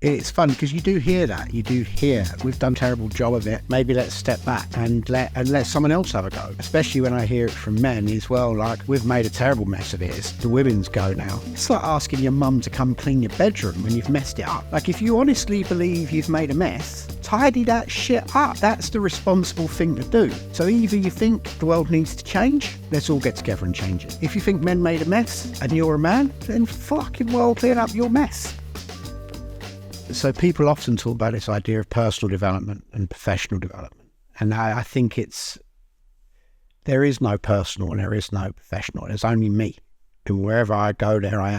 It's fun because you do hear that. You do hear, we've done a terrible job of it. Maybe let's step back and let someone else have a go. Especially when I hear it from men as well, like, we've made a terrible mess of it. It's the women's go now. It's like asking your mum to come clean your bedroom when you've messed it up. Like, if you honestly believe you've made a mess, tidy that shit up. That's the responsible thing to do. So either you think the world needs to change, let's all get together and change it. If you think men made a mess and you're a man, then fucking well clean up your mess. So people often talk about this idea of personal development and professional development. And I think there is no personal and there is no professional. There's only me. And wherever I go, there I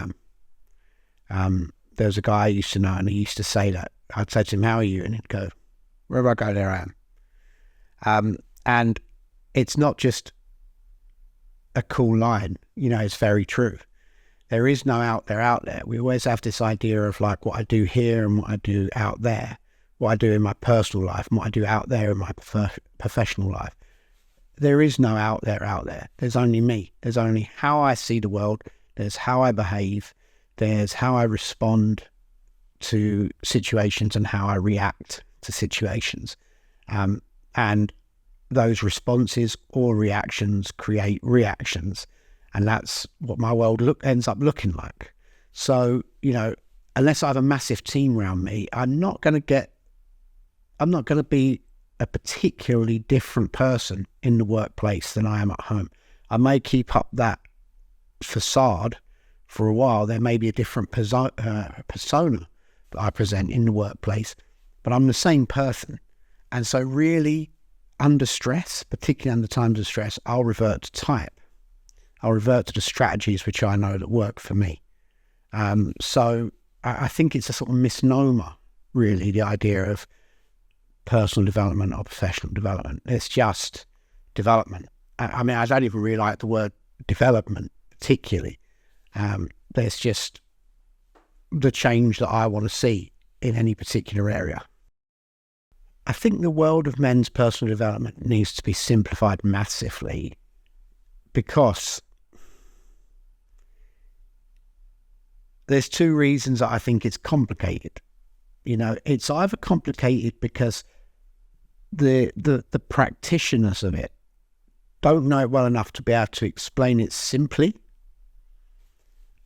am. There's a guy I used to know and he used to say that. I'd say to him, how are you? And he'd go, wherever I go, there I am. And it's not just a cool line. You know, it's very true. There is no out there. We always have this idea of like what I do here and what I do out there, what I do in my personal life and what I do out there in my professional life. There is no out there. There's only me. There's only how I see the world. There's how I behave. There's how I respond to situations and how I react to situations. And those responses or reactions create reactions. And that's what my world ends up looking like. So, you know, unless I have a massive team around me, I'm not going to be a particularly different person in the workplace than I am at home. I may keep up that facade for a while. There may be a different persona that I present in the workplace, but I'm the same person. And so really under stress, particularly under times of stress, I'll revert to type. I'll revert to the strategies which I know that work for me. So I think it's a sort of misnomer, really, the idea of personal development or professional development. It's just development. I mean, I don't even really like the word development particularly. There's just the change that I want to see in any particular area. I think the world of men's personal development needs to be simplified massively because there's two reasons that I think it's complicated. You know, it's either complicated because the practitioners of it don't know it well enough to be able to explain it simply,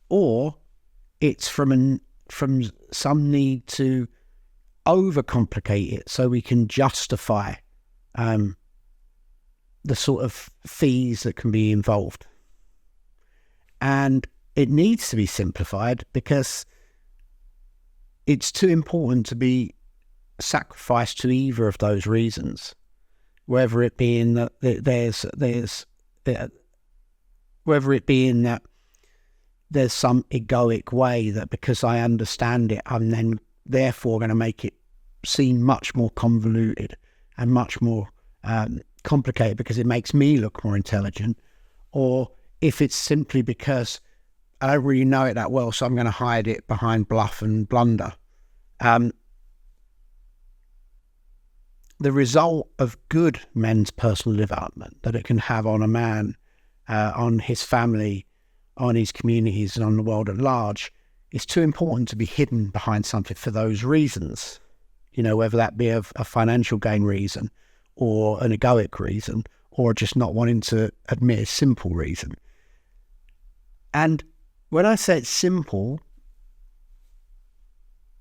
or it's from some need to overcomplicate it so we can justify the sort of fees that can be involved. And it needs to be simplified because it's too important to be sacrificed to either of those reasons, whether it be in that there's some egoic way that because I understand it, I'm then therefore going to make it seem much more convoluted and much more complicated because it makes me look more intelligent, or if it's simply because I don't really know it that well, so I'm going to hide it behind bluff and blunder. The result of good men's personal development that it can have on a man, on his family, on his communities and on the world at large is too important to be hidden behind something for those reasons. You know, whether that be a financial gain reason or an egoic reason or just not wanting to admit a simple reason. And when I say it's simple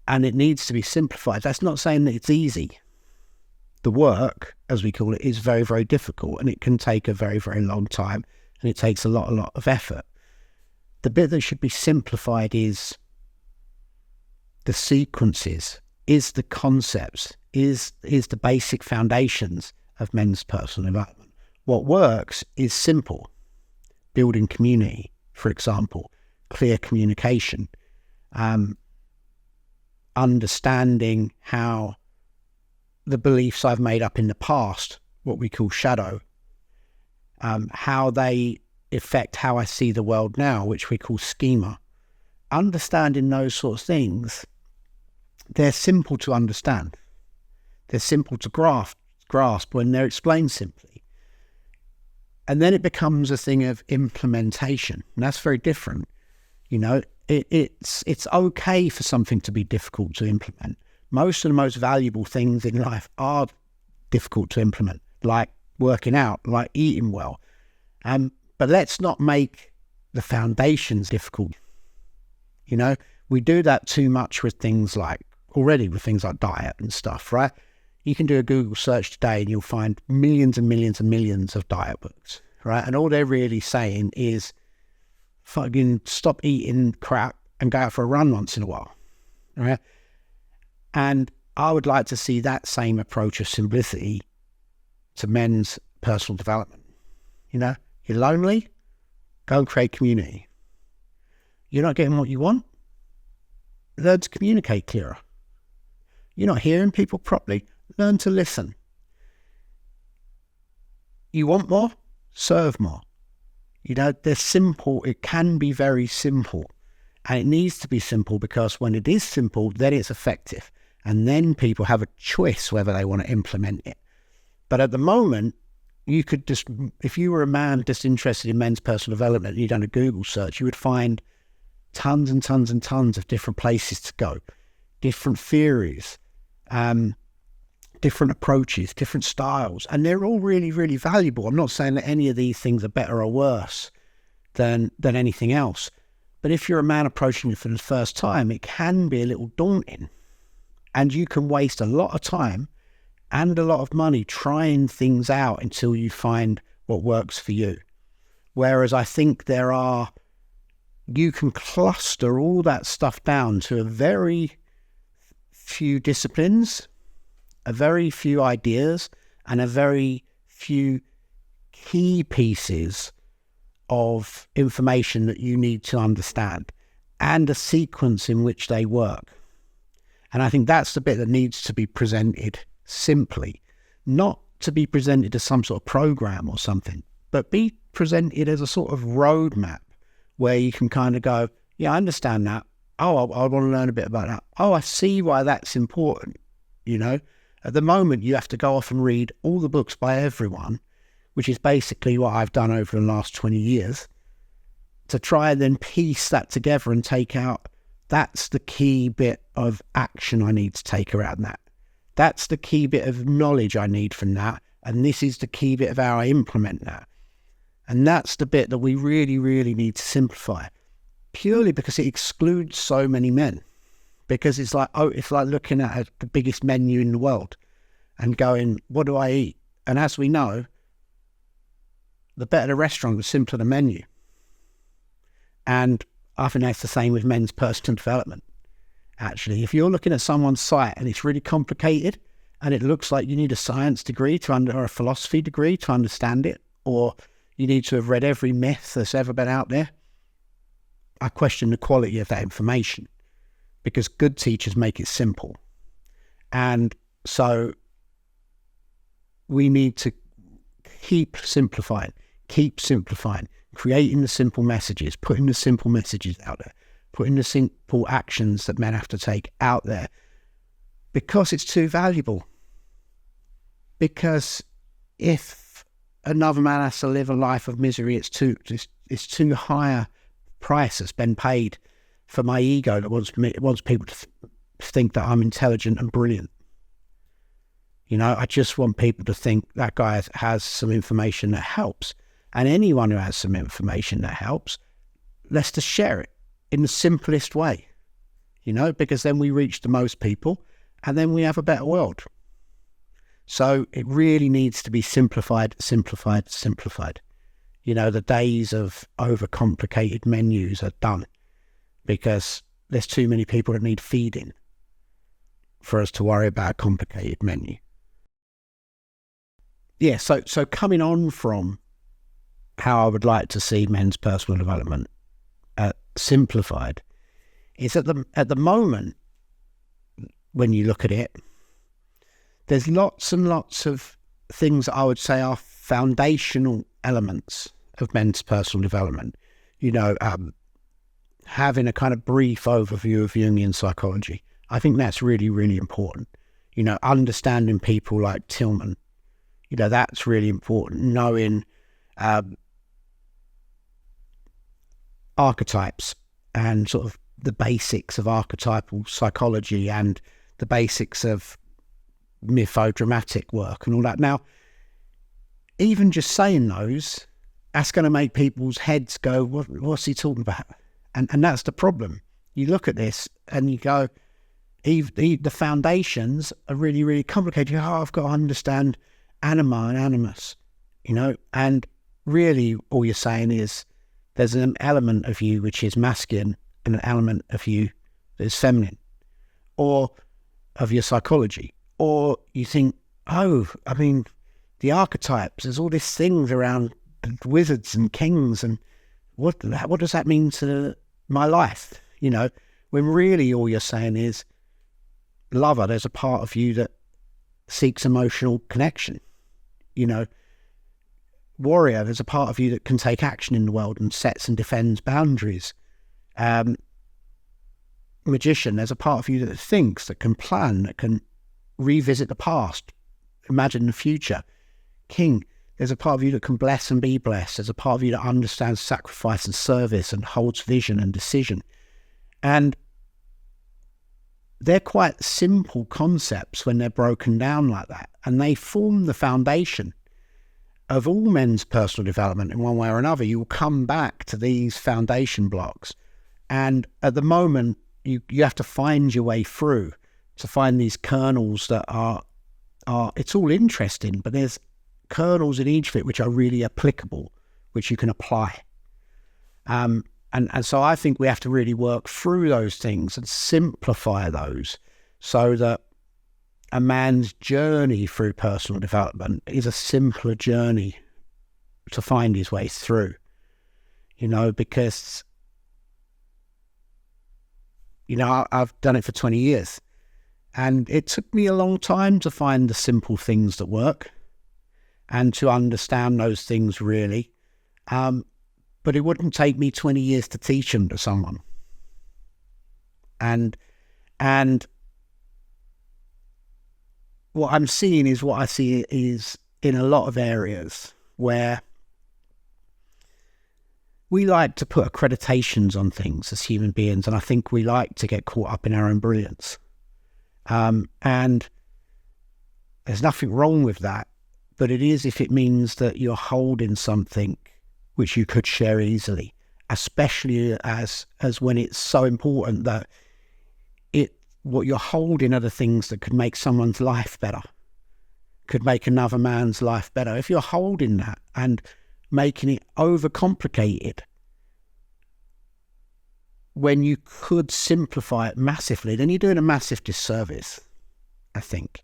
and it needs to be simplified, that's not saying that it's easy. The work, as we call it, is very, very difficult and it can take a very, very long time and it takes a lot of effort. The bit that should be simplified is the sequences, is the concepts, is the basic foundations of men's personal development. What works is simple. Building community, for example, clear communication, understanding how the beliefs I've made up in the past, what we call shadow, how they affect how I see the world now, which we call schema. Understanding those sorts of things, they're simple to understand. They're simple to grasp when they're explained simply. And then it becomes a thing of implementation. And that's very different. You know, It's okay for something to be difficult to implement. Most of the most valuable things in life are difficult to implement, like working out, like eating well. But let's not make the foundations difficult. We do that too much with things like diet and stuff, right? You can do a Google search today and you'll find millions and millions and millions of diet books, right? And all they're really saying is fucking stop eating crap and go out for a run once in a while, right? And I would like to see that same approach of simplicity to men's personal development. You're lonely, go and create community. You're not getting what you want, learn to communicate clearer. You're not hearing people properly, learn to listen. You want more? Serve more. They're simple. It can be very simple. And it needs to be simple because when it is simple, then it's effective. And then people have a choice whether they want to implement it. But at the moment, you could just, if you were a man just interested in men's personal development and you'd done a Google search, you would find tons and tons and tons of different places to go, different theories, different approaches, different styles, and they're all really, really valuable. I'm not saying that any of these things are better or worse than anything else, but if you're a man approaching it for the first time, it can be a little daunting, and you can waste a lot of time and a lot of money trying things out until you find what works for you. Whereas I think you can cluster all that stuff down to a very few disciplines, a very few ideas, and a very few key pieces of information that you need to understand, and a sequence in which they work. And I think that's the bit that needs to be presented simply, not to be presented as some sort of program or something, but be presented as a sort of roadmap where you can kind of go, yeah, I understand that. Oh, I want to learn a bit about that. Oh, I see why that's important. At the moment, you have to go off and read all the books by everyone, which is basically what I've done over the last 20 years, to try and then piece that together and take out, that's the key bit of action I need to take around that. That's the key bit of knowledge I need from that. And this is the key bit of how I implement that. And that's the bit that we really, really need to simplify, purely because it excludes so many men. Because it's like looking at the biggest menu in the world and going, what do I eat? And as we know, the better the restaurant, the simpler the menu. And I think that's the same with men's personal development. Actually, if you're looking at someone's site and it's really complicated and it looks like you need a science degree or a philosophy degree to understand it, or you need to have read every myth that's ever been out there, I question the quality of that information, because good teachers make it simple. And so we need to keep simplifying, creating the simple messages, putting the simple messages out there, putting the simple actions that men have to take out there, because it's too valuable. Because if another man has to live a life of misery, it's too high a price that's been paid for my ego that wants people to think that I'm intelligent and brilliant. I just want people to think that guy has some information that helps. And anyone who has some information that helps, let's just share it in the simplest way, because then we reach the most people and then we have a better world. So it really needs to be simplified. The days of overcomplicated menus are done, because there's too many people that need feeding for us to worry about a complicated menu. Yeah, so coming on from how I would like to see men's personal development simplified, is at the moment, when you look at it, there's lots and lots of things that I would say are foundational elements of men's personal development. Having a kind of brief overview of Jungian psychology. I think that's really, really important. Understanding people like Tillman, that's really important. Knowing archetypes and sort of the basics of archetypal psychology and the basics of mythodramatic work and all that. Now, even just saying those, that's going to make people's heads go, what's he talking about? And that's the problem. You look at this and you go, the foundations are really, really complicated. You go, I've got to understand anima and animus, and really all you're saying is there's an element of you which is masculine and an element of you that is feminine, or of your psychology. Or you think, the archetypes, there's all these things around wizards and kings, and what does that mean to my life? When really all you're saying is, lover, there's a part of you that seeks emotional connection. Warrior, there's a part of you that can take action in the world and sets and defends boundaries. Magician, there's a part of you that thinks, that can plan, that can revisit the past, imagine the future. King, there's a part of you that can bless and be blessed. There's a part of you that understands sacrifice and service and holds vision and decision. And they're quite simple concepts when they're broken down like that. And they form the foundation of all men's personal development in one way or another. You will come back to these foundation blocks. And at the moment, you have to find your way through to find these kernels that are it's all interesting, but there's kernels in each of it which are really applicable, which you can apply. And so I think we have to really work through those things and simplify those so that a man's journey through personal development is a simpler journey to find his way through, because, I've done it for 20 years and it took me a long time to find the simple things that work and to understand those things really. But it wouldn't take me 20 years to teach them to someone. And what I'm seeing is what I see is in a lot of areas where we like to put accreditations on things as human beings, and I think we like to get caught up in our own brilliance. And there's nothing wrong with that, but it is if it means that you're holding something which you could share easily, especially as when it's so important that what you're holding are the things that could make someone's life better, could make another man's life better. If you're holding that and making it overcomplicated when you could simplify it massively, then you're doing a massive disservice, I think.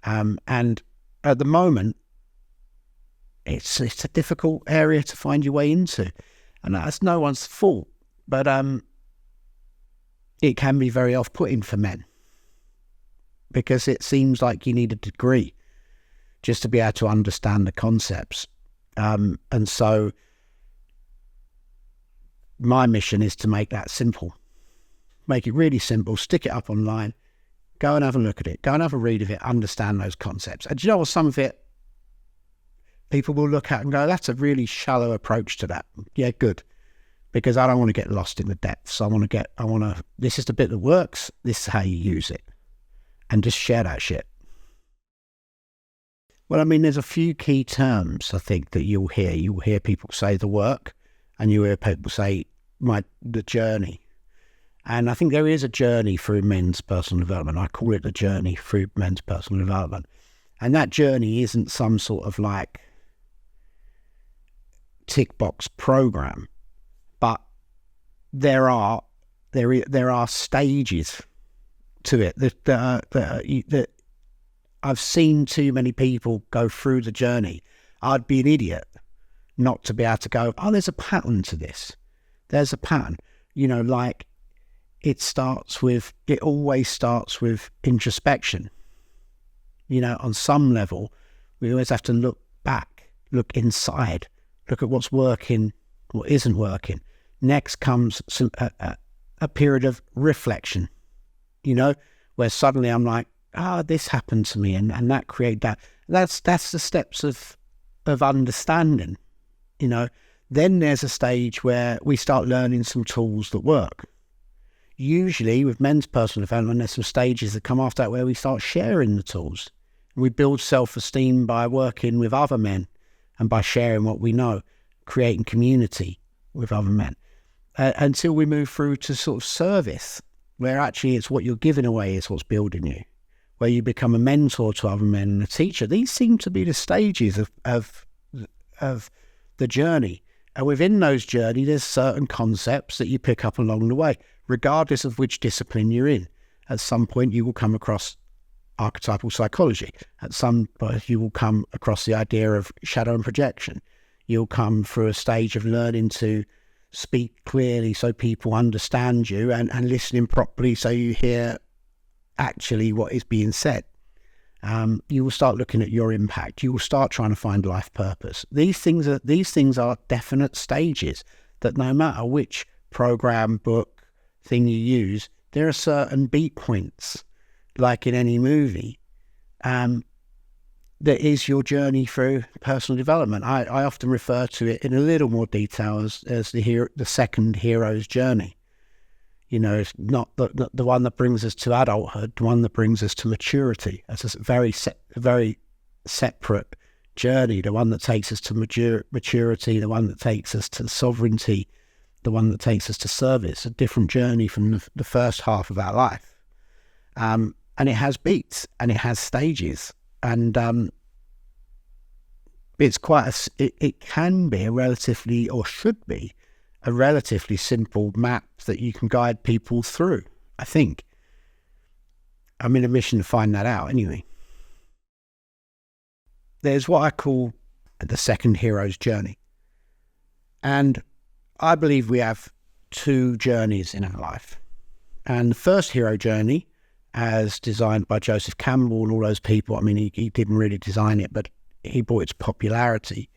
And at the moment, it's a difficult area to find your way into, and that's no one's fault, but it can be very off-putting for men because it seems like you need a degree just to be able to understand the concepts. And so my mission is to make that simple, make it really simple, stick it up online, go and have a look at it, go and have a read of it, understand those concepts. And do you know what, some of it people will look at and go, that's a really shallow approach to that. Yeah, good. Because I don't want to get lost in the depths. This is the bit that works. This is how you use it. And just share that shit. Well, there's a few key terms I think that you'll hear. You'll hear people say the work, and you hear people say the journey. And I think there is a journey through men's personal development. I call it the journey through men's personal development. And that journey isn't some sort of like tick box program, but there are stages to it that I've seen too many people go through the journey. I'd be an idiot not to be able to go, oh, there's a pattern to this. There's a pattern, like it always starts with introspection. On some level, we always have to look back, look inside, look at what's working, what isn't working. Next comes a period of reflection, where suddenly I'm like, this happened to me, and that created that. That's the steps of understanding, Then there's a stage where we start learning some tools that work. Usually with men's personal development, there's some stages that come after that where we start sharing the tools. We build self-esteem by working with other men and by sharing what we know, creating community with other men, until we move through to sort of service, where actually it's what you're giving away is what's building you, where you become a mentor to other men and a teacher. These seem to be the stages of the journey. And within those journeys, there's certain concepts that you pick up along the way, regardless of which discipline you're in. At some point, you will come across archetypal psychology. At some point, you will come across the idea of shadow and projection. You'll come through a stage of learning to speak clearly so people understand you, and listening properly so you hear actually what is being said. You will start looking at your impact. You will start trying to find life purpose. These things are definite stages that no matter which program, book, thing you use, there are certain beat points, like in any movie, that is your journey through personal development. I often refer to it in a little more detail as the second hero's journey. You know, it's not the one that brings us to adulthood, the one that brings us to maturity. It's a very separate journey, the one that takes us to maturity, the one that takes us to sovereignty, the one that takes us to service, a different journey from the first half of our life. And it has beats and it has stages. And it's it can be a relatively, or should be, a relatively simple map that you can guide people through, I think. I'm in a mission to find that out anyway. There's what I call the second hero's journey. And I believe we have two journeys in our life. And the first hero journey, as designed by Joseph Campbell and all those people, I mean, he didn't really design it, but he brought its popularity.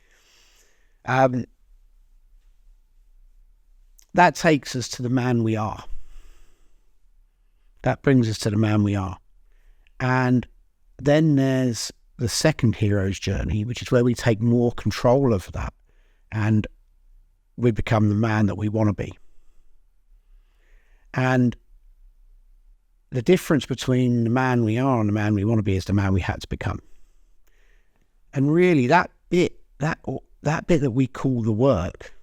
That takes us to the man we are. That brings us to the man we are. And then there's the second hero's journey, which is where we take more control of that and we become the man that we want to be. And the difference between the man we are and the man we want to be is the man we had to become. And really that bit that we call the work,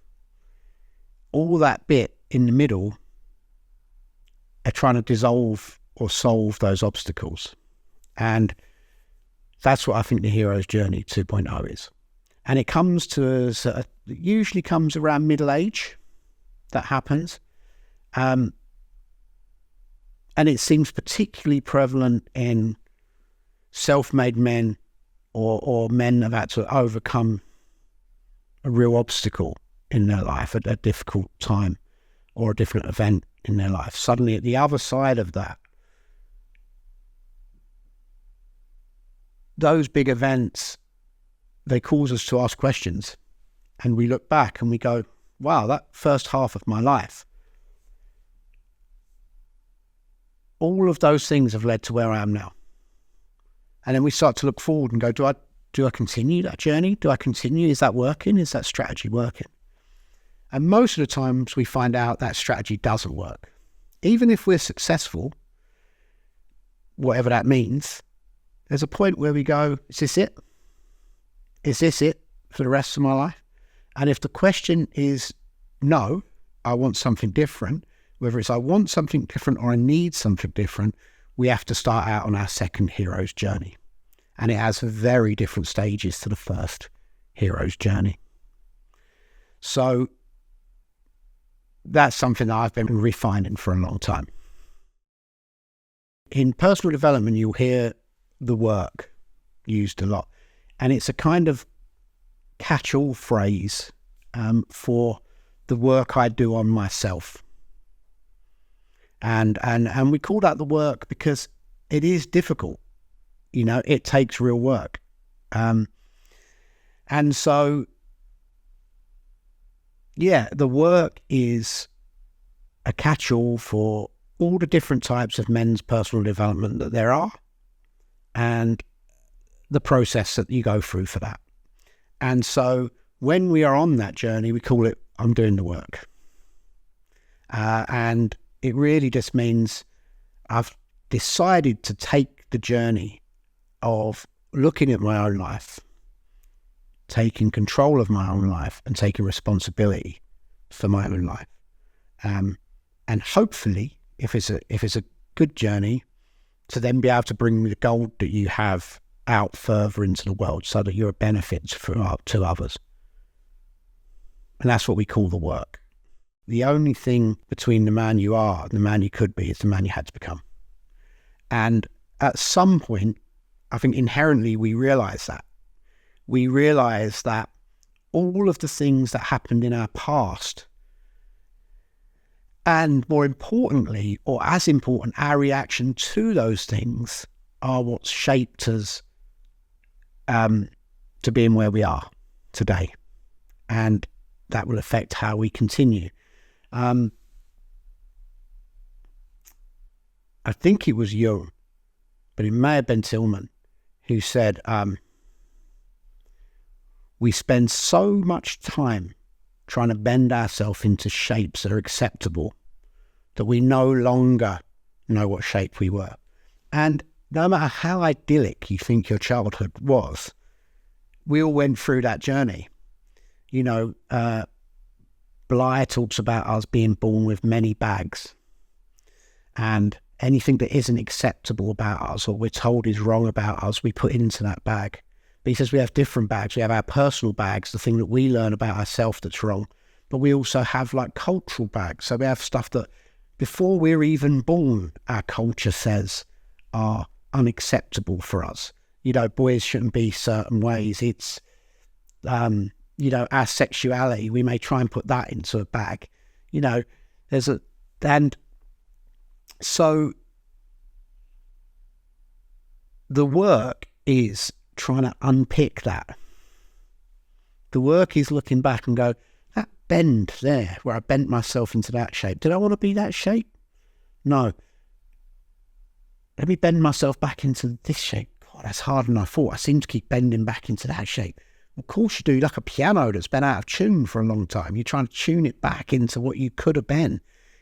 all that bit in the middle are trying to dissolve or solve those obstacles. And that's what I think the hero's journey 2.0 is. And it comes to us, it usually comes around middle age, that happens. And it seems particularly prevalent in self-made men or men that have had to overcome a real obstacle in their life at a difficult time or a different event in their life. Suddenly at the other side of that, those big events, they cause us to ask questions, and we look back and we go, wow, that first half of my life, all of those things have led to where I am now. And then we start to look forward and go, do I continue that journey? Do I continue? Is that working? Is that strategy working? And most of the times we find out that strategy doesn't work. Even if we're successful, whatever that means, there's a point where we go, is this it? Is this it for the rest of my life? And if the question is no, I want something different, whether it's I want something different or I need something different, we have to start out on our second hero's journey. And it has very different stages to the first hero's journey. So that's something that I've been refining for a long time. In personal development, you'll hear the work used a lot. And it's a kind of catch-all phrase for the work I do on myself. And we call that the work because it is difficult. You know, it takes real work. And so, yeah, the work is a catch-all for all the different types of men's personal development that there are and the process that you go through for that. And so when we are on that journey, we call it, I'm doing the work. And it really just means I've decided to take the journey of looking at my own life, taking control of my own life and taking responsibility for my own life. And hopefully, if it's a good journey, to then be able to bring the gold that you have out further into the world so that you're a benefit to others. And that's what we call the work. The only thing between the man you are and the man you could be is the man you had to become. And at some point, I think inherently we realize that. We realize that all of the things that happened in our past, and more importantly, or as important, our reaction to those things are what's shaped us to being where we are today. And that will affect how we continue. I think it was Jung, but it may have been Tillman, who said, we spend so much time trying to bend ourselves into shapes that are acceptable that we no longer know what shape we were. And no matter how idyllic you think your childhood was, we all went through that journey. You know, Bly talks about us being born with many bags, and anything that isn't acceptable about us or we're told is wrong about us, we put into that bag. But he says we have different bags. We have our personal bags, the thing that we learn about ourselves that's wrong. But we also have like cultural bags. So we have stuff that before we're even born, our culture says are unacceptable for us. You know, boys shouldn't be certain ways. It's, you know, our sexuality, we may try and put that into a bag. You know, and so the work is trying to unpick that. The work is looking back and go, that bend there, where I bent myself into that shape, did I want to be that shape? No. Let me bend myself back into this shape. God, that's harder than I thought. I seem to keep bending back into that shape. Of course you do, like a piano that's been out of tune for a long time. You're trying to tune it back into what you could have been,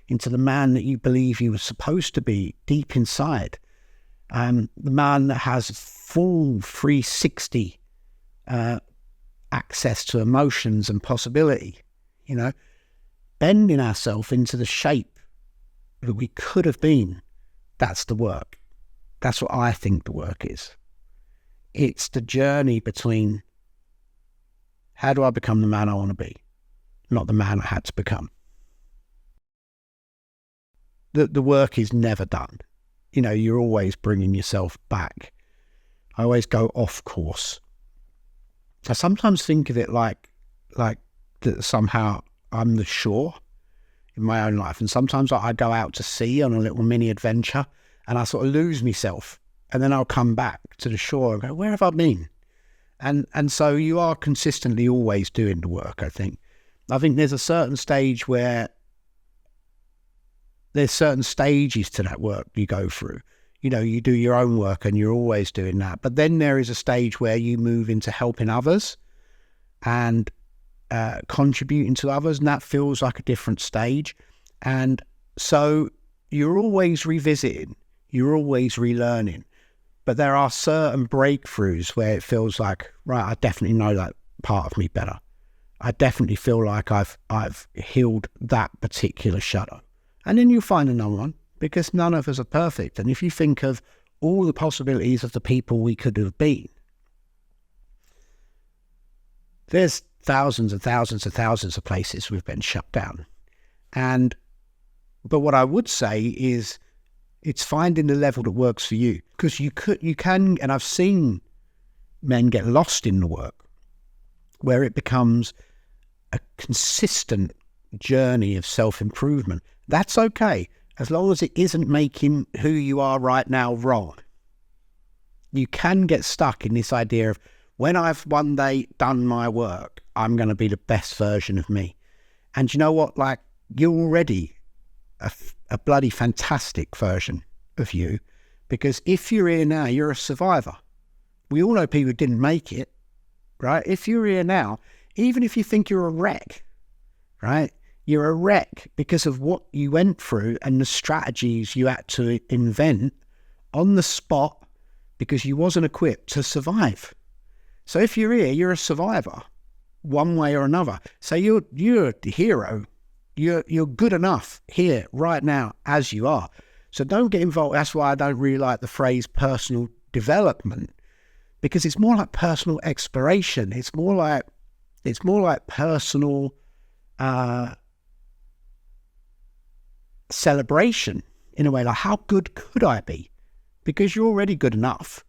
into the man that you believe you were supposed to be deep inside. The man that has full 360 access to emotions and possibility, you know, bending ourselves into the shape that we could have been. That's the work. That's what I think the work is. It's the journey between how do I become the man I want to be, not the man I had to become. The work is never done. You know, you're always bringing yourself back. I always go off course. I sometimes think of it like that somehow I'm the shore in my own life. And sometimes I go out to sea on a little mini adventure and I sort of lose myself. And then I'll come back to the shore and go, where have I been? And so you are consistently always doing the work, I think. I think there's a certain stage where there's certain stages to that work you go through. You know, you do your own work and you're always doing that. But then there is a stage where you move into helping others and contributing to others, and that feels like a different stage. And so you're always revisiting, you're always relearning. But there are certain breakthroughs where it feels like, right, I definitely know that part of me better. I definitely feel like I've healed that particular shadow. And then you'll find another one, because none of us are perfect. And if you think of all the possibilities of the people we could have been, there's thousands and thousands and thousands of places we've been shut down. But what I would say is it's finding the level that works for you. Because you can, and I've seen men get lost in the work where it becomes a consistent journey of self-improvement. That's okay, as long as it isn't making who you are right now wrong. You can get stuck in this idea of, when I've one day done my work, I'm going to be the best version of me. And you know what? Like, you're already a bloody fantastic version of you, because if you're here now, you're a survivor. We all know people who didn't make it, right? If you're here now, even if you think you're a wreck, right? You're a wreck because of what you went through and the strategies you had to invent on the spot because you wasn't equipped to survive. So if you're here, you're a survivor, one way or another. So you're the hero. You're good enough here right now as you are. So don't get involved. That's why I don't really like the phrase personal development, because it's more like personal exploration. It's more like personal celebration in a way. Like, how good could I be? Because you're already good enough.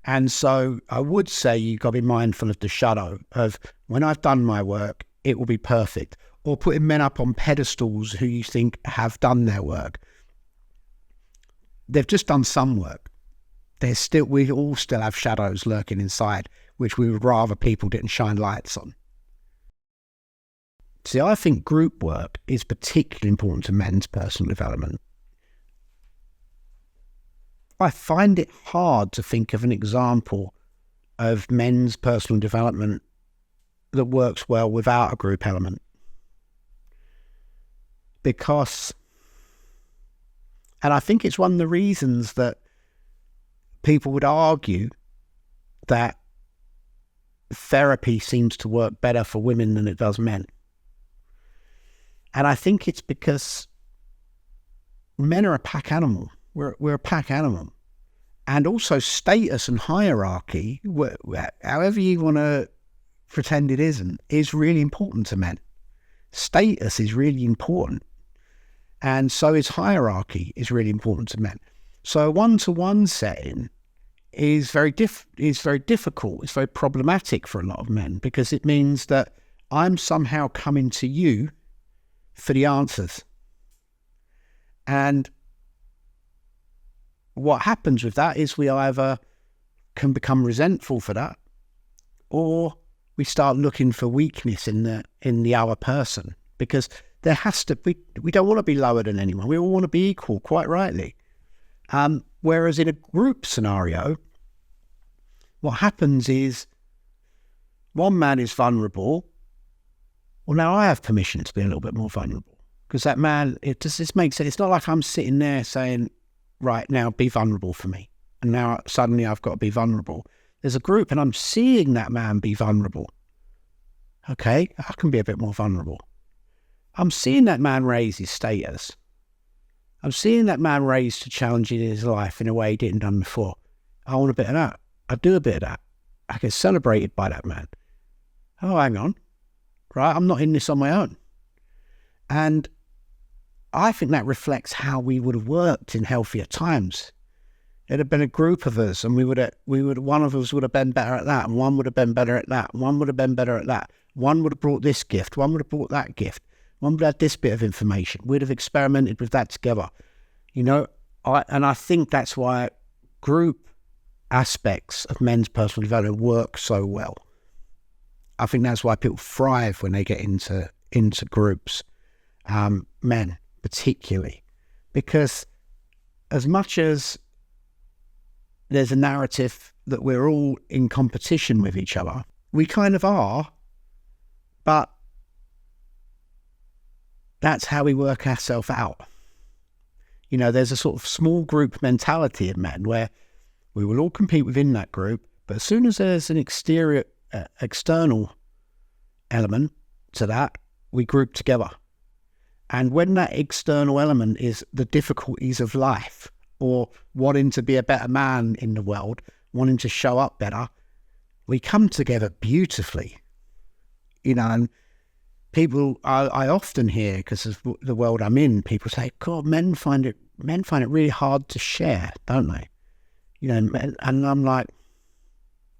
And so I would say you've got to be mindful of the shadow of, when I've done my work, it will be perfect. Or putting men up on pedestals who you think have done their work. They've just done some work. We all still have shadows lurking inside, which we would rather people didn't shine lights on. See, I think group work is particularly important to men's personal development. I find it hard to think of an example of men's personal development that works well without a group element. Because, and I think it's one of the reasons that people would argue that therapy seems to work better for women than it does men. And I think it's because men are a pack animal. We're a pack animal. And also status and hierarchy, however you want to pretend it isn't, is really important to men. Status is really important. And so is hierarchy is really important to men. So a one-to-one setting is very difficult. It's very problematic for a lot of men, because it means that I'm somehow coming to you for the answers. And what happens with that is we either can become resentful for that, or we start looking for weakness in the other person, because there has to be, we don't want to be lower than anyone. We all want to be equal, quite rightly. Whereas in a group scenario, what happens is one man is vulnerable. Well, now I have permission to be a little bit more vulnerable, because that man, this makes sense. It's not like I'm sitting there saying, right, now be vulnerable for me. And now suddenly I've got to be vulnerable. There's a group and I'm seeing that man be vulnerable. Okay, I can be a bit more vulnerable. I'm seeing that man raise his status. I'm seeing that man raise to challenge in his life in a way he didn't done before. I want a bit of that. I do a bit of that. I get celebrated by that man. Oh, hang on. Right, I'm not in this on my own. And I think that reflects how we would have worked in healthier times. It had been a group of us, and one of us would have been better at that, and one would have been better at that, and one would have been better at that. One would have brought this gift, one would have brought that gift, one would have had this bit of information. We'd have experimented with that together. I think that's why group aspects of men's personal development work so well. I think that's why people thrive when they get into groups, men particularly, because as much as there's a narrative that we're all in competition with each other, we kind of are, but that's how we work ourselves out. There's a sort of small group mentality in men where we will all compete within that group, but as soon as there's an external element to that, we group together. And when that external element is the difficulties of life, or wanting to be a better man in the world, wanting to show up better, we come together beautifully. And people, I often hear, because of the world I'm in, people say, God, men find it really hard to share, don't they? And I'm like,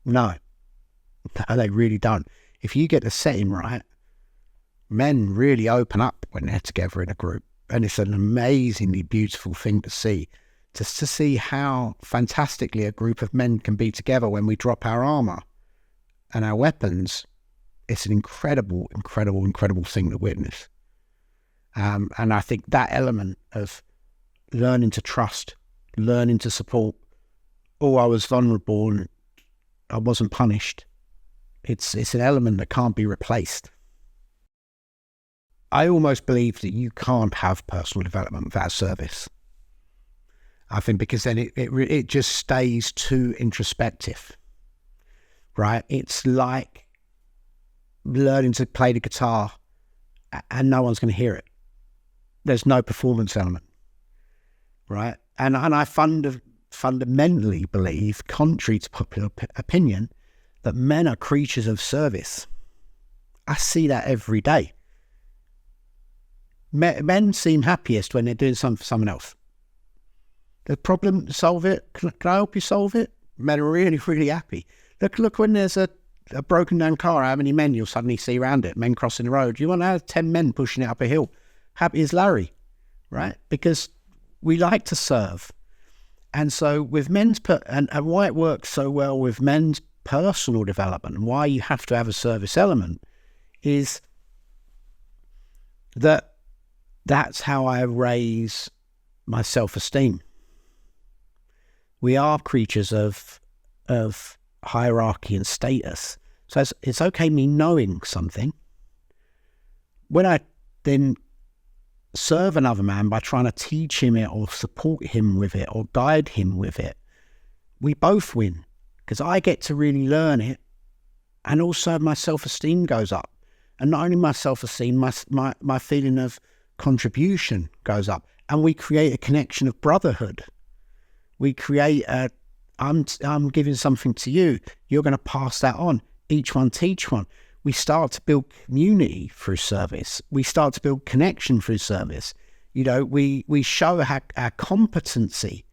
no, they really don't. If you get the setting right, men really open up when they're together in a group. And it's an amazingly beautiful thing to see. Just to see how fantastically a group of men can be together when we drop our armour and our weapons. It's an incredible, incredible, incredible thing to witness. And I think that element of learning to trust, learning to support, I was vulnerable and I wasn't punished. It's an element that can't be replaced. I almost believe that you can't have personal development without service. I think because then it just stays too introspective, right? It's like learning to play the guitar and no one's going to hear it. There's no performance element, right? And I fundamentally believe, contrary to popular opinion, that men are creatures of service. I see that every day. Men seem happiest when they're doing something for someone else. The problem, solve it. Can I help you solve it? Men are really, really happy. Look when there's a broken down car, how many men you'll suddenly see around it, men crossing the road. You want to have 10 men pushing it up a hill. Happy as Larry, right? Because we like to serve. And so with men's, and why it works so well with men's personal development and why you have to have a service element is that's how I raise my self-esteem. We are creatures of hierarchy and status. So it's okay me knowing something. When I then serve another man by trying to teach him it or support him with it or guide him with it, we both win because I get to really learn it, and also my self-esteem goes up. And not only my self-esteem, my feeling of contribution goes up, and we create a connection of brotherhood. We create I'm giving something to you, you're going to pass that on, each one teach one. We start to build community through service. We start to build connection through service. We show our competency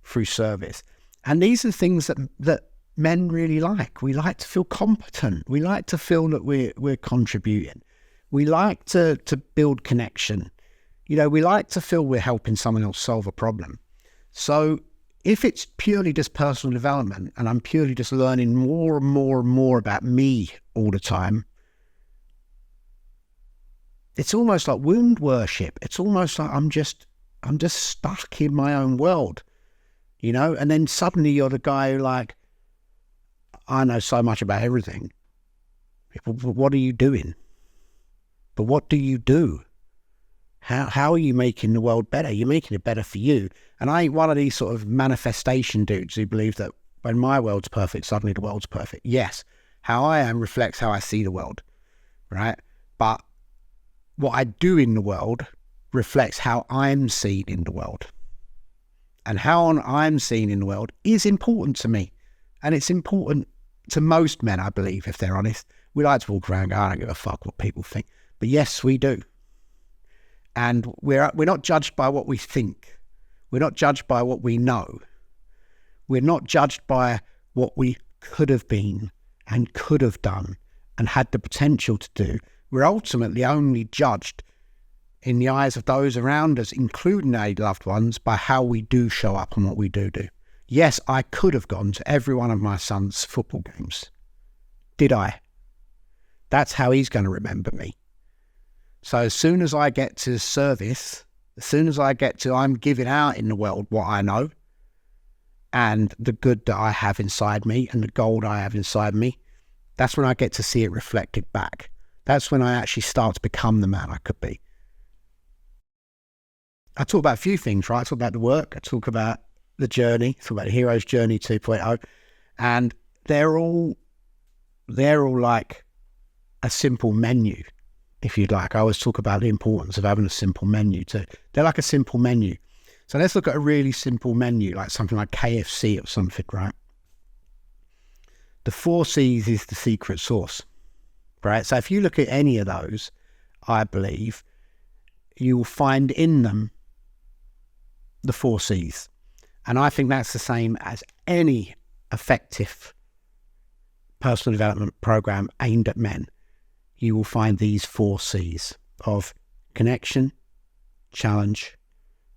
through service. And these are things that men really like. We like to feel competent. We like to feel that we're contributing. We like to build connection. We like to feel we're helping someone else solve a problem. So if it's purely just personal development and I'm purely just learning more and more and more about me all the time, it's almost like wound worship. It's almost like I'm just stuck in my own world, and then suddenly you're the guy who I know so much about everything. People, but what are you doing? But what do you do? How are you making the world better? You're making it better for you. And I ain't one of these sort of manifestation dudes who believe that when my world's perfect, suddenly the world's perfect. Yes, how I am reflects how I see the world, right? But what I do in the world reflects how I'm seen in the world. And how I'm seen in the world is important to me. And it's important to most men, I believe, if they're honest. We like to walk around and go, I don't give a fuck what people think. But yes, we do. And we're not judged by what we think. We're not judged by what we know. We're not judged by what we could have been and could have done and had the potential to do. We're ultimately only judged in the eyes of those around us, including our loved ones, by how we do show up and what we do. Yes, I could have gone to every one of my son's football games. Did I? That's how he's going to remember me. So as soon as I get to service, as soon as I get to I'm giving out in the world what I know and the good that I have inside me and the gold I have inside me, that's when I get to see it reflected back. That's when I actually start to become the man I could be. I talk about a few things, right? I talk about the work, I talk about the journey, I talk about the hero's journey 2.0, and they're all like a simple menu. If you'd like, I always talk about the importance of having a simple menu too. They're like a simple menu. So let's look at a really simple menu, like something like KFC or something, right? The 4 C's is the secret sauce, right? So if you look at any of those, I believe you will find in them the 4 C's. And I think that's the same as any effective personal development program aimed at men. You will find these 4 C's of connection, challenge,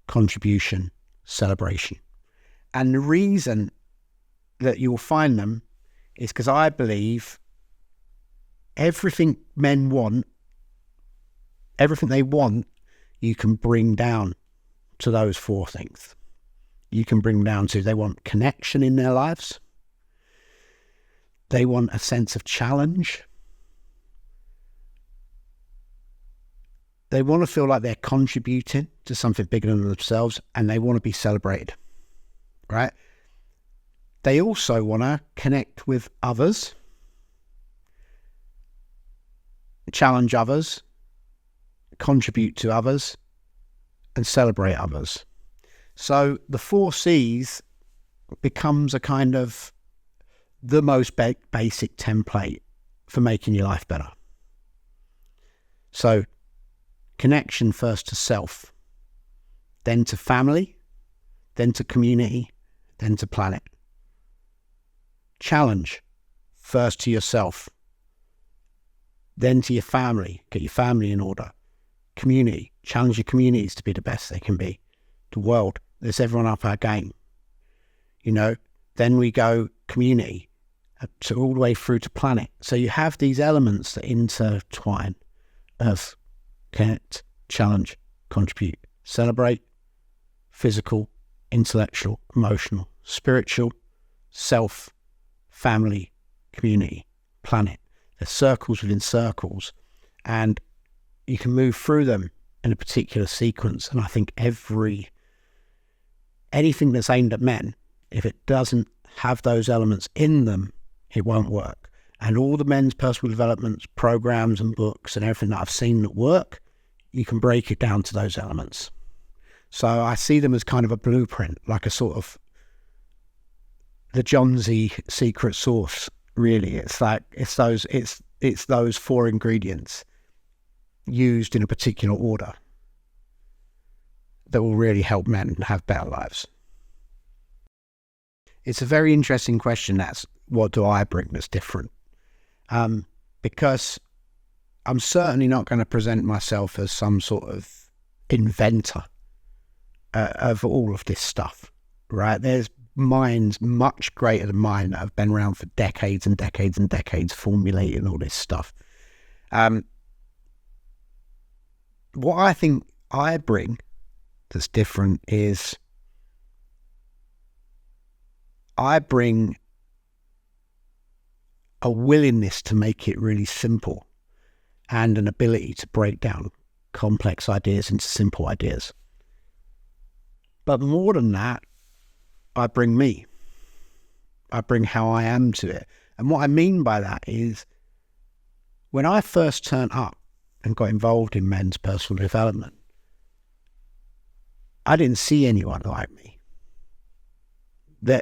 contribution, celebration. And the reason that you will find them is because I believe everything men want, everything they want, you can bring down to those 4 things. You can bring down to, they want connection in their lives. They want a sense of challenge. They want to feel like they're contributing to something bigger than themselves, and they want to be celebrated, right? They also want to connect with others, challenge others, contribute to others, and celebrate others. So the 4 C's becomes a kind of the most basic template for making your life better. So connection first to self, then to family, then to community, then to planet. Challenge first to yourself, then to your family, get your family in order. Community, challenge your communities to be the best they can be. The world, let's everyone up our game. Then we go community, to all the way through to planet. So you have these elements that intertwine of connect, challenge, contribute, celebrate, physical, intellectual, emotional, spiritual, self, family, community, planet. There's circles within circles, and you can move through them in a particular sequence. And I think anything that's aimed at men, if it doesn't have those elements in them, it won't work. And all the men's personal development programs and books and everything that I've seen that work, you can break it down to those elements. So I see them as kind of a blueprint, like a sort of the Johnsy secret sauce, really. It's those 4 ingredients used in a particular order that will really help men have better lives. It's a very interesting question. That's what do I bring that's different? Because I'm certainly not going to present myself as some sort of inventor of all of this stuff, right? There's minds much greater than mine that have been around for decades and decades and decades formulating all this stuff. What I think I bring that's different is I bring a willingness to make it really simple and an ability to break down complex ideas into simple ideas. But more than that, I bring me. I bring how I am to it. And what I mean by that is when I first turned up and got involved in men's personal development, I didn't see anyone like me. They're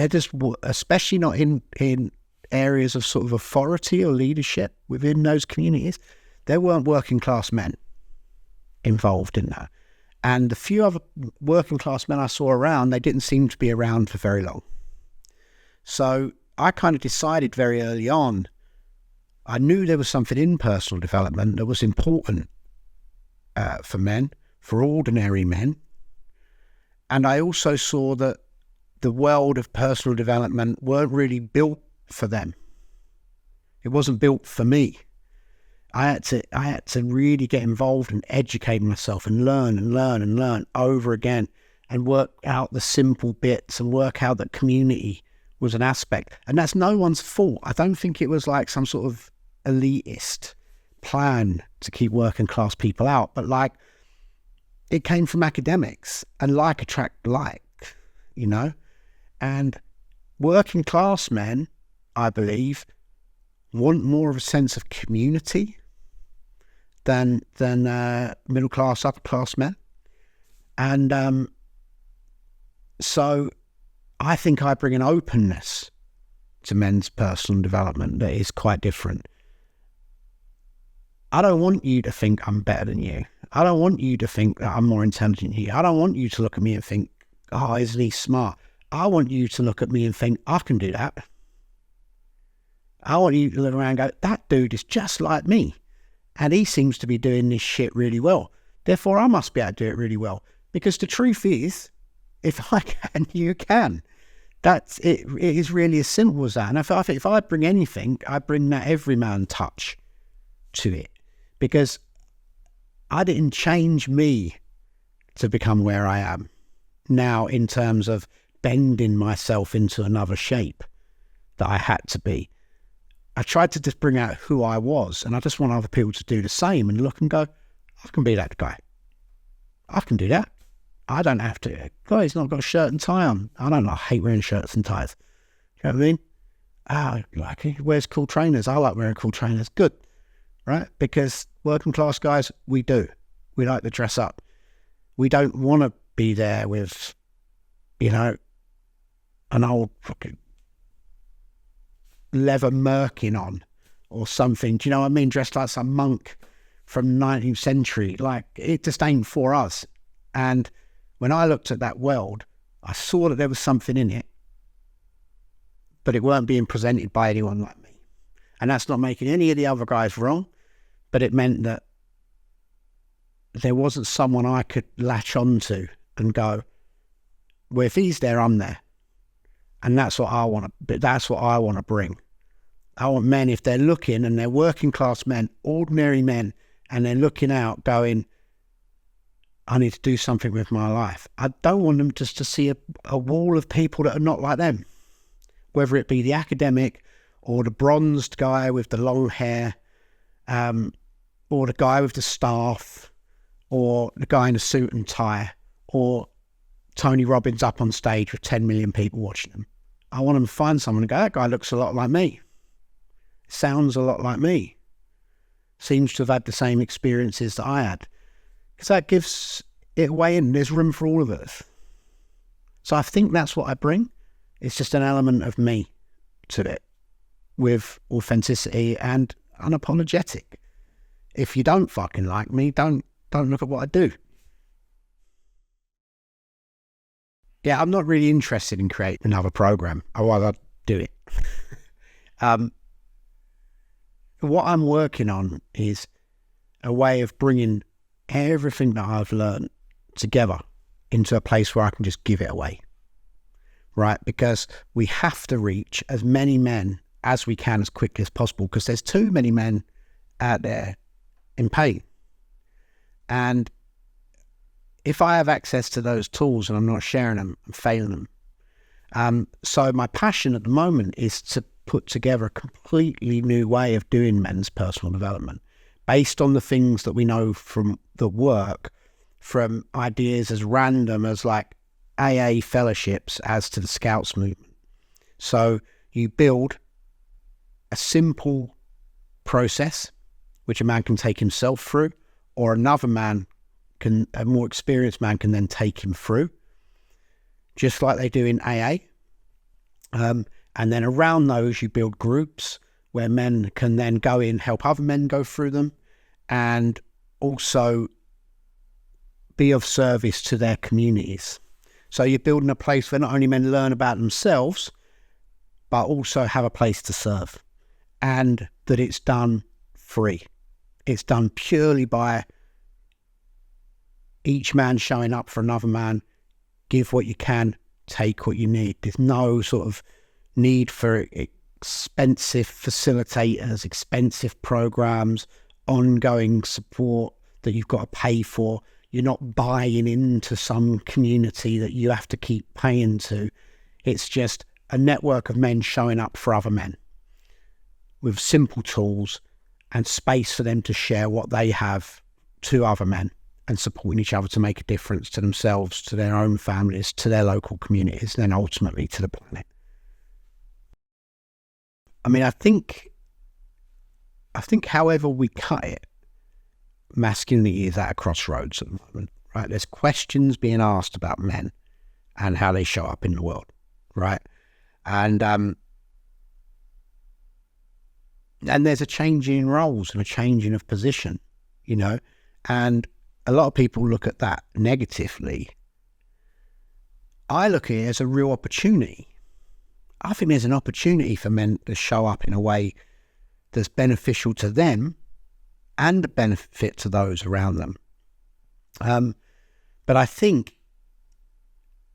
just, especially not in areas of sort of authority or leadership within those communities, there weren't working class men involved in that. And the few other working class men I saw around, they didn't seem to be around for very long. So I kind of decided very early on, I knew there was something in personal development that was important for men, for ordinary men. And I also saw that the world of personal development weren't really built for them. It wasn't built for me. I had to really get involved and educate myself and learn over again and work out the simple bits and work out that community was an aspect. And that's no one's fault. I don't think it was like some sort of elitist plan to keep working class people out, but like it came from academics, and like attract like, and working class men, I believe, want more of a sense of community than middle class, upper class men. And so I think I bring an openness to men's personal development that is quite different. I don't want you to think I'm better than you. I don't want you to think that I'm more intelligent than you. I don't want you to look at me and think, oh, isn't he smart? I want you to look at me and think, I can do that. I want you to look around and go, that dude is just like me. And he seems to be doing this shit really well. Therefore, I must be able to do it really well. Because the truth is, if I can, you can. That's it. It is really as simple as that. And I think if I bring anything, I bring that everyman touch to it. Because I didn't change me to become where I am now in terms of bending myself into another shape. that I had to be. I tried to just bring out who I was, and I just want other people to do the same and look and go, I can be that guy. I can do that. I don't have to. God, he's not got a shirt and tie on. I hate wearing shirts and ties. You know what I mean? Like he wears cool trainers. I like wearing cool trainers. Good, right? Because working class guys, we do. We like to dress up. We don't want to be there with, an old fucking leather merkin on or something. Do you know what I mean? Dressed like some monk from the 19th century. Like, it just ain't for us. And when I looked at that world, I saw that there was something in it, but it weren't being presented by anyone like me. And that's not making any of the other guys wrong, but it meant that there wasn't someone I could latch onto and go, well, if he's there, I'm there. And that's what I want to bring. I want men, if they're looking and they're working class men, ordinary men, and they're looking out going, I need to do something with my life. I don't want them just to see a wall of people that are not like them, whether it be the academic or the bronzed guy with the long hair, or the guy with the staff, or the guy in a suit and tie, or Tony Robbins up on stage with 10 million people watching him. I want them to find someone and go, that guy looks a lot like me. Sounds a lot like me. Seems to have had the same experiences that I had. Because that gives it way in. There's room for all of us. So I think that's what I bring. It's just an element of me to it, with authenticity and unapologetic. If you don't fucking like me, don't look at what I do. Yeah, I'm not really interested in creating another program. I'd rather do it. What I'm working on is a way of bringing everything that I've learned together into a place where I can just give it away, right? Because we have to reach as many men as we can as quickly as possible, because there's too many men out there in pain. And if I have access to those tools and I'm not sharing them, I'm failing them. So my passion at the moment is to put together a completely new way of doing men's personal development based on the things that we know from the work, from ideas as random as like AA fellowships as to the Scouts movement. So you build a simple process which a man can take himself through, or another man a more experienced man can then take him through, just like they do in AA. And then around those, you build groups where men can then go in, help other men go through them, and also be of service to their communities. So you're building a place where not only men learn about themselves, but also have a place to serve, and that it's done free. It's done purely by each man showing up for another man. Give what you can, take what you need. There's no sort of need for expensive facilitators, expensive programs, ongoing support that you've got to pay for. You're not buying into some community that you have to keep paying to. It's just a network of men showing up for other men with simple tools and space for them to share what they have to other men, and supporting each other to make a difference to themselves, to their own families, to their local communities, and then ultimately to the planet. I mean, I think however we cut it, masculinity is at a crossroads at the moment, right? There's questions being asked about men and how they show up in the world, right? And there's a changing in roles and a changing of position, and a lot of people look at that negatively. I look at it as a real opportunity. I think there's an opportunity for men to show up in a way that's beneficial to them and a benefit to those around them. But I think,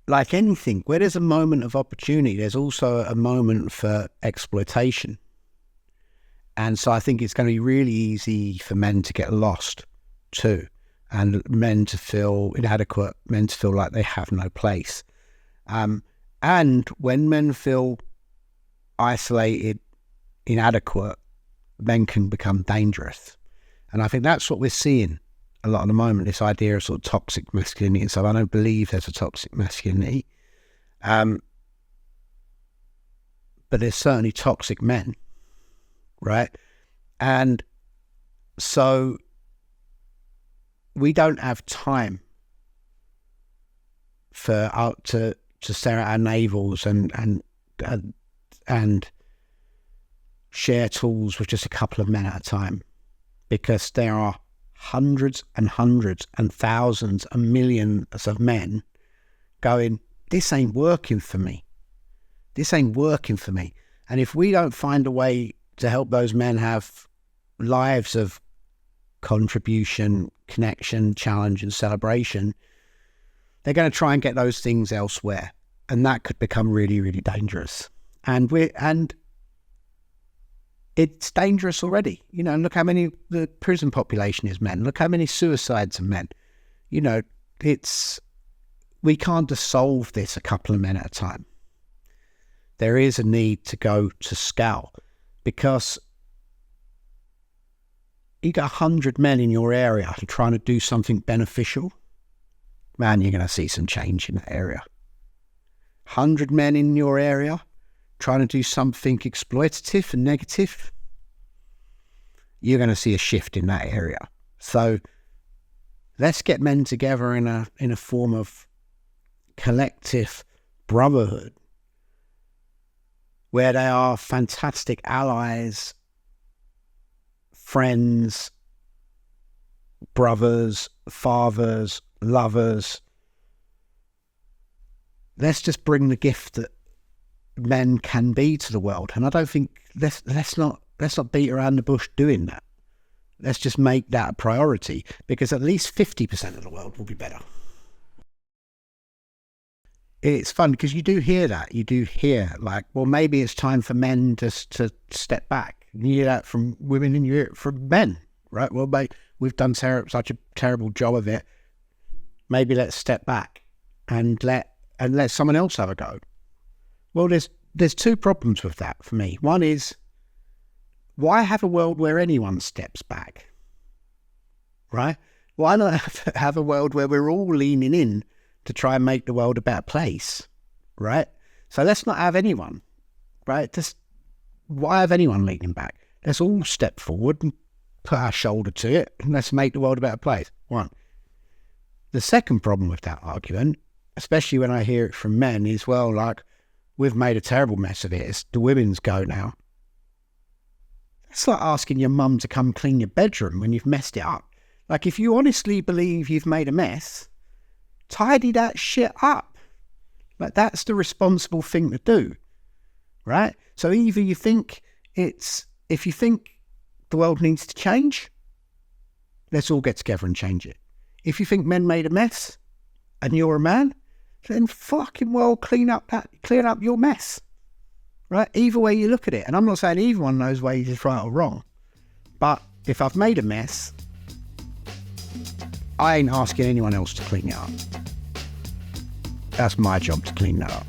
like anything, where there's a moment of opportunity, there's also a moment for exploitation. And so I think it's going to be really easy for men to get lost too, and men to feel inadequate, men to feel like they have no place. And when men feel isolated, inadequate, men can become dangerous. And I think that's what we're seeing a lot at the moment, this idea of sort of toxic masculinity and stuff. I don't believe there's a toxic masculinity. But there's certainly toxic men, right? And so we don't have time for to stare at our navels and share tools with just a couple of men at a time, because there are hundreds and hundreds and thousands and millions of men going, this ain't working for me. This ain't working for me. And if we don't find a way to help those men have lives of contribution, connection, challenge and celebration, they're going to try and get those things elsewhere. And that could become really, really dangerous. And it's dangerous already. You know, look how many the prison population is men. Look how many suicides are men. You know, we can't just solve this a couple of men at a time. There is a need to go to scale, because you got 100 men in your area trying to do something beneficial. Man, you're going to see some change in that area. 100 men in your area trying to do something exploitative and negative, you're going to see a shift in that area. So let's get men together in a form of collective brotherhood, where they are fantastic allies, friends, brothers, fathers, lovers. Let's just bring the gift that men can be to the world. And I don't think let's not beat around the bush doing that. Let's just make that a priority, because at least 50% of the world will be better. It's fun because you do hear that. You do hear like, well, maybe it's time for men just to step back. You hear that from women and you hear it from men, right? Well, mate, we've done such a terrible job of it. Maybe let's step back and let someone else have a go. Well, there's two problems with that for me. One is, why have a world where anyone steps back, right? Why not have a world where we're all leaning in to try and make the world a better place, right? So let's not have anyone, right? Just why have anyone leaning back? Let's all step forward and put our shoulder to it, and let's make the world a better place. One. The second problem with that argument, especially when I hear it from men, is, well, like, we've made a terrible mess of it. It's the women's go now. It's like asking your mum to come clean your bedroom when you've messed it up. Like, if you honestly believe you've made a mess, tidy that shit up. Like, that's the responsible thing to do, right? So either you think if you think the world needs to change, let's all get together and change it. If you think men made a mess and you're a man, then fucking well clean up your mess, right? Either way you look at it. And I'm not saying either one of those ways is right or wrong, but if I've made a mess, I ain't asking anyone else to clean it up. That's my job to clean that up.